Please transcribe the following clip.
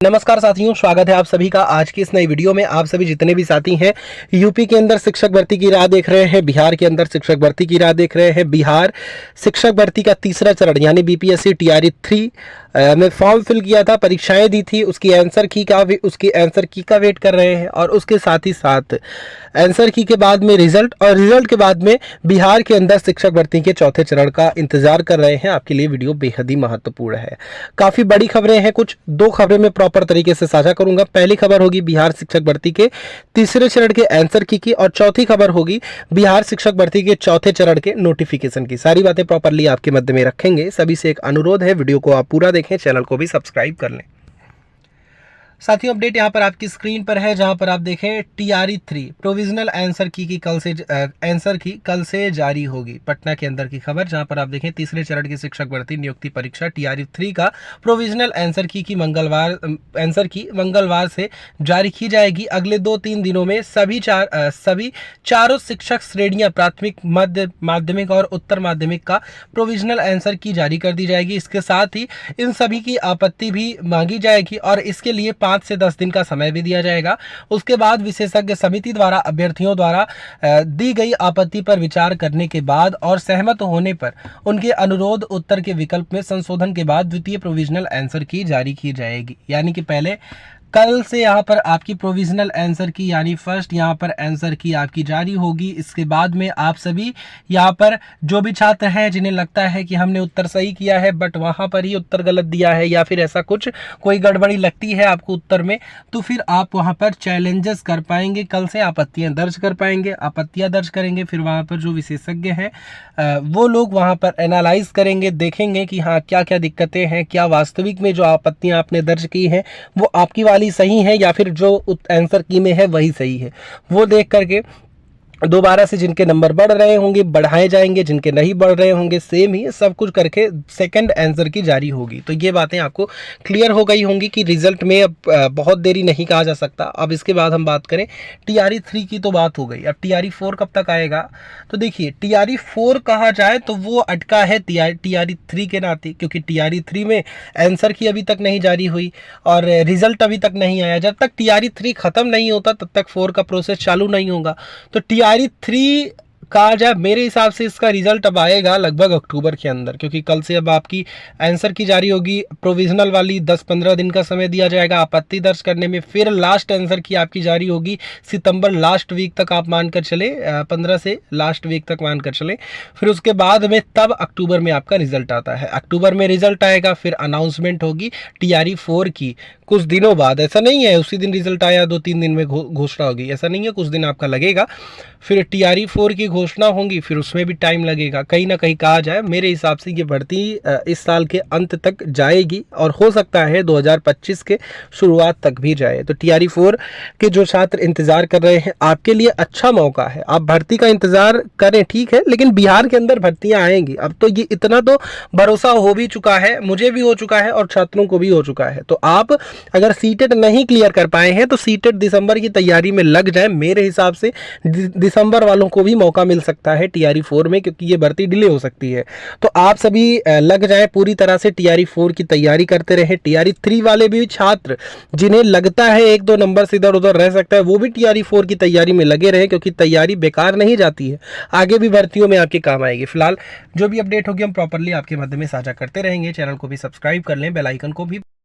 नमस्कार साथियों, स्वागत है आप सभी का आज की इस नई वीडियो में। आप सभी जितने भी साथी हैं यूपी के अंदर शिक्षक भर्ती की राह देख रहे हैं, बिहार के अंदर शिक्षक भर्ती की राह देख रहे हैं, बिहार शिक्षक भर्ती का तीसरा चरण यानी बीपीएससी टीआरई 3 में फॉर्म फिल किया था, परीक्षाएं दी थी, उसकी आंसर की का वेट कर रहे हैं और उसके साथ ही साथ आंसर की के बाद में रिजल्ट और रिजल्ट के बाद में बिहार के अंदर शिक्षक भर्ती के चौथे चरण का इंतजार कर रहे हैं। आपके लिए वीडियो बेहद ही महत्वपूर्ण है। काफ़ी बड़ी खबरें हैं, कुछ दो खबरें मैं प्रॉपर तरीके से साझा करूंगा। पहली खबर होगी बिहार शिक्षक भर्ती के तीसरे चरण के आंसर की और चौथी खबर होगी बिहार शिक्षक भर्ती के चौथे चरण के नोटिफिकेशन की। सारी बातें प्रॉपरली आपके मध्य में रखेंगे। सभी से एक अनुरोध है, वीडियो को आप पूरा देखें, चैनल को भी सब्सक्राइब कर लें। साथियों, अपडेट यहाँ पर आपकी स्क्रीन पर है, जहाँ पर आप देखें टीआरई 3 प्रोविजनल आंसर की कल से जारी होगी। पटना के अंदर की खबर, जहाँ पर आप देखें तीसरे चरण की शिक्षक भर्ती नियुक्ति परीक्षा टीआरई 3 का प्रोविजनल आंसर की मंगलवार से जारी की जाएगी। अगले 2-3 दिनों में सभी चारों शिक्षक श्रेणियां प्राथमिक, मध्य माध्यमिक और उत्तर माध्यमिक का प्रोविजनल आंसर की जारी कर दी जाएगी। इसके साथ ही इन सभी की आपत्ति भी मांगी जाएगी और इसके लिए 5 से 10 दिन का समय भी दिया जाएगा। उसके बाद विशेषज्ञ समिति द्वारा अभ्यर्थियों द्वारा दी गई आपत्ति पर विचार करने के बाद और सहमत होने पर उनके अनुरोध उत्तर के विकल्प में संशोधन के बाद द्वितीय प्रोविजनल आंसर की जारी की जाएगी। यानी कि पहले कल से यहाँ पर आपकी प्रोविजनल आंसर की यानी फर्स्ट यहाँ पर आंसर की आपकी जारी होगी। इसके बाद में आप सभी यहाँ पर जो भी छात्र हैं जिन्हें लगता है कि हमने उत्तर सही किया है बट वहाँ पर ही उत्तर गलत दिया है या फिर ऐसा कुछ कोई गड़बड़ी लगती है आपको उत्तर में, तो फिर आप वहाँ पर चैलेंजेस कर पाएंगे। कल से आपत्तियाँ दर्ज कर पाएंगे, आपत्तियाँ दर्ज करेंगे, फिर वहाँ पर जो विशेषज्ञ हैं वो लोग वहाँ पर एनालाइज करेंगे, देखेंगे कि हाँ क्या क्या दिक्कतें हैं, क्या वास्तविक में जो आपत्तियाँ आपने दर्ज की हैं वो आपकी वाली सही है या फिर जो आंसर की में है वही सही है। वो देख करके दोबारा से जिनके नंबर बढ़ रहे होंगे बढ़ाए जाएंगे, जिनके नहीं बढ़ रहे होंगे सेम ही सब कुछ करके सेकंड आंसर की जारी होगी। तो ये बातें आपको क्लियर हो गई होंगी कि रिजल्ट में अब बहुत देरी नहीं कहा जा सकता। अब इसके बाद हम बात करें टीआरई 3 की, तो बात हो गई। अब टीआरई 4 कब तक आएगा? तो देखिए, टीआरई 4 कहा जाए तो वो अटका है टीआरई 3 के नाते, क्योंकि टीआरई 3 में आंसर की अभी तक नहीं जारी हुई और रिजल्ट अभी तक नहीं आया। जब तक टीआरई 3 खत्म नहीं होता तब तक 4 का प्रोसेस चालू नहीं होगा। तो टीआरई 3 कहा जाए, मेरे हिसाब से इसका रिजल्ट अब आएगा लगभग अक्टूबर के अंदर, क्योंकि कल से अब आपकी आंसर की जारी होगी। प्रोविजनल वाली 10-15 दिन का समय दिया जाएगा आपत्ति दर्ज करने में, फिर लास्ट आंसर की आपकी जारी होगी सितंबर लास्ट वीक तक, आप मानकर चले 15 से लास्ट वीक तक मानकर चले। फिर उसके बाद में तब अक्टूबर में आपका रिजल्ट आता है। अक्टूबर में रिजल्ट आएगा, फिर अनाउंसमेंट होगी टीआरई 4 की कुछ दिनों बाद। ऐसा नहीं है उसी दिन रिजल्ट आया 2-3 दिन में घोषणा होगी, ऐसा नहीं है, कुछ दिन आपका लगेगा। फिर टीआरई 4 की घोषणा होगी, फिर उसमें भी टाइम लगेगा। कहीं ना कहीं कहा जाए मेरे हिसाब से ये भर्ती इस साल के अंत तक जाएगी और हो सकता है 2025 के शुरुआत तक भी जाए। तो टीआरई 4 के जो छात्र इंतजार कर रहे हैं, आपके लिए अच्छा मौका है, आप भर्ती का इंतजार करें, ठीक है, लेकिन बिहार के अंदर भर्तियां आएंगी। अब तो ये इतना तो भरोसा हो भी चुका है, मुझे भी हो चुका है और छात्रों को भी हो चुका है। तो आप अगर सीटेट नहीं क्लियर कर पाए हैं तो सीटेट दिसंबर की तैयारी में लग जाए। मेरे हिसाब से दिसंबर वालों को भी मौका मिल सकता है टीआरई 4 में, क्योंकि ये भर्ती डिले हो सकती है। तो आप सभी लग जाए पूरी तरह से, टीआरई 4 की तैयारी करते रहे। टीआरई 3 वाले भी छात्र जिन्हें लगता है 1-2 नंबर से इधर उधर रह सकता है, वो भी टीआरई 4 की तैयारी में लगे रहे, क्योंकि तैयारी बेकार नहीं जाती है, आगे भी भर्तियों में आपके काम आएगी। फिलहाल जो भी अपडेट होगी हम प्रॉपरली आपके मध्य में साझा करते रहेंगे। चैनल को भी सब्सक्राइब कर लें, बेल आइकन को भी